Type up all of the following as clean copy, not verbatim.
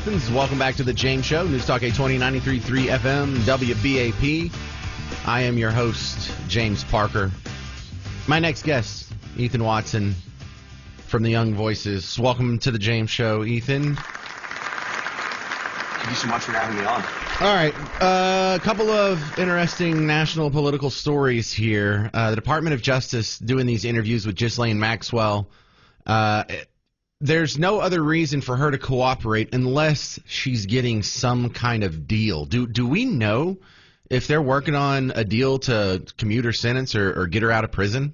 happens. Welcome back to the James Show, News Talk 820, 93.3 FM, WBAP. I am your host, James Parker. My next guest, Ethan Watson from the Young Voices. Welcome to the James Show, Ethan. Thank you so much for having me on. All right, a couple of interesting national political stories here. The Department of Justice doing these interviews with Ghislaine Maxwell. There's no other reason for her to cooperate unless she's getting some kind of deal. Do we know if they're working on a deal to commute her sentence or get her out of prison?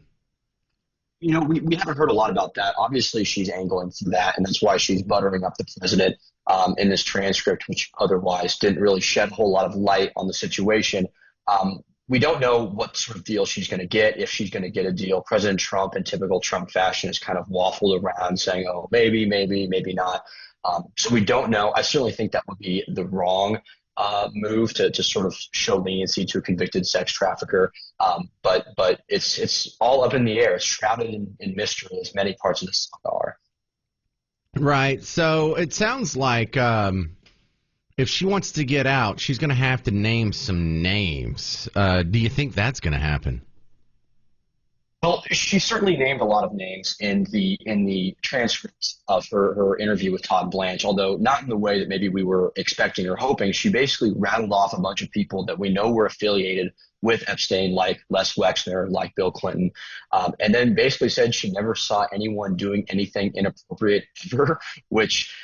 You know, we haven't heard a lot about that. Obviously, she's angling for that, and that's why she's buttering up the president in this transcript, which otherwise didn't really shed a whole lot of light on the situation. We don't know what sort of deal she's going to get, if she's going to get a deal. President Trump, in typical Trump fashion, has kind of waffled around saying, oh, maybe not. So we don't know. I certainly think that would be the wrong move to sort of show leniency to a convicted sex trafficker. But it's all up in the air. It's shrouded in mystery, as many parts of this are. Right. So it sounds like if she wants to get out, she's going to have to name some names. Do you think that's going to happen? Well, she certainly named a lot of names in the transcript of her interview with Todd Blanche, although not in the way that maybe we were expecting or hoping. She basically rattled off a bunch of people that we know were affiliated with Epstein, like Les Wexner, like Bill Clinton, and then basically said she never saw anyone doing anything inappropriate ever, which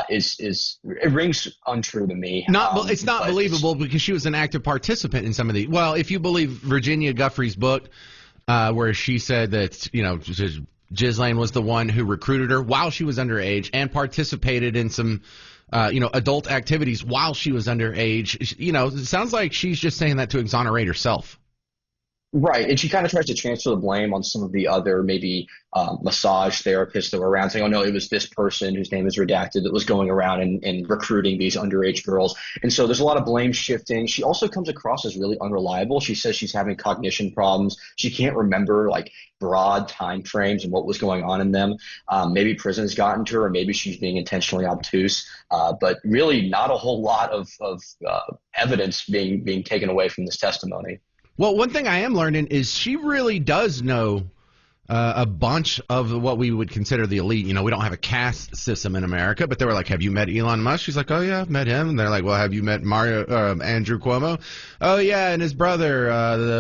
it rings untrue to me. It's not believable because she was an active participant in some of the. Well, if you believe Virginia Guffrey's book, where she said that Ghislaine was the one who recruited her while she was underage and participated in some adult activities while she was underage. It sounds like she's just saying that to exonerate herself. Right, and she kind of tries to transfer the blame on some of the other maybe massage therapists that were around, saying, oh, no, it was this person whose name is redacted that was going around and recruiting these underage girls. And so there's a lot of blame shifting. She also comes across as really unreliable. She says she's having cognition problems. She can't remember, like, broad time frames and what was going on in them. Maybe prison's gotten to her, or maybe she's being intentionally obtuse. But really not a whole lot of evidence being taken away from this testimony. Well, one thing I am learning is she really does know a bunch of what we would consider the elite. We don't have a caste system in America, but they were like, have you met Elon Musk? She's like, oh, yeah, I've met him. And they're like, well, have you met Andrew Cuomo? Oh, yeah, and his brother,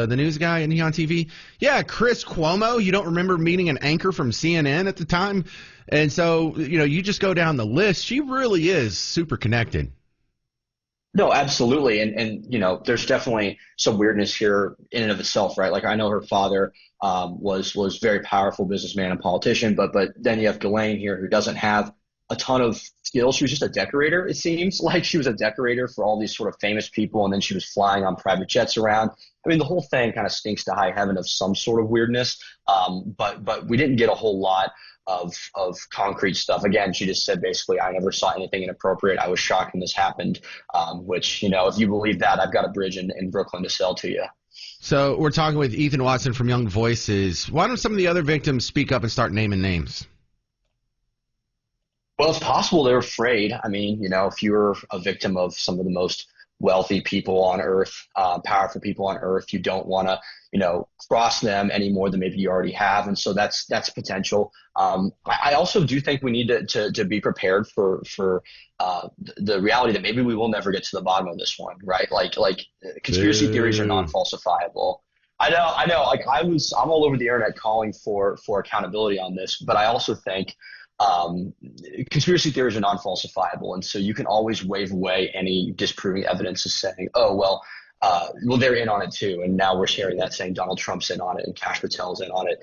the news guy, and he on TV? Yeah, Chris Cuomo. You don't remember meeting an anchor from CNN at the time? And so, you just go down the list. She really is super connected. No, absolutely. And there's definitely some weirdness here in and of itself, right? Like, I know her father was very powerful businessman and politician, but then you have Ghislaine here, who doesn't have a ton of skills. She was just a decorator. It seems like she was a decorator for all these sort of famous people, and then she was flying on private jets around. I mean, the whole thing kind of stinks to high heaven of some sort of weirdness. But we didn't get a whole lot of concrete stuff. Again, she just said basically, I never saw anything inappropriate. I was shocked when this happened, which, if you believe that, I've got a bridge in Brooklyn to sell to you. So we're talking with Ethan Watson from Young Voices. Why don't some of the other victims speak up and start naming names? Well, it's possible they're afraid. I mean, if you're a victim of some of the most wealthy people on earth, powerful people on earth, you don't want to, cross them any more than maybe you already have. And so that's potential. I also do think we need to be prepared for the reality that maybe we will never get to the bottom of this one, right? Like conspiracy theories are non-falsifiable. I know. Like, I'm all over the internet calling for accountability on this, but I also think conspiracy theories are non-falsifiable, and so you can always wave away any disproving evidence as saying, oh, well, they're in on it too, and now we're sharing that, saying Donald Trump's in on it and Kash Patel's in on it.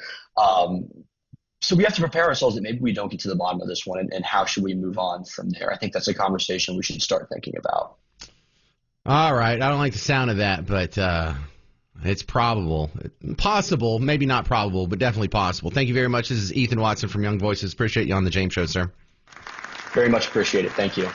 So we have to prepare ourselves that maybe we don't get to the bottom of this one, and how should we move on from there? I think that's a conversation we should start thinking about. All right. I don't like the sound of that, but it's probable. Possible, maybe not probable, but definitely possible. Thank you very much. This is Ethan Watson from Young Voices. Appreciate you on the James Show, sir. Very much appreciate it. Thank you.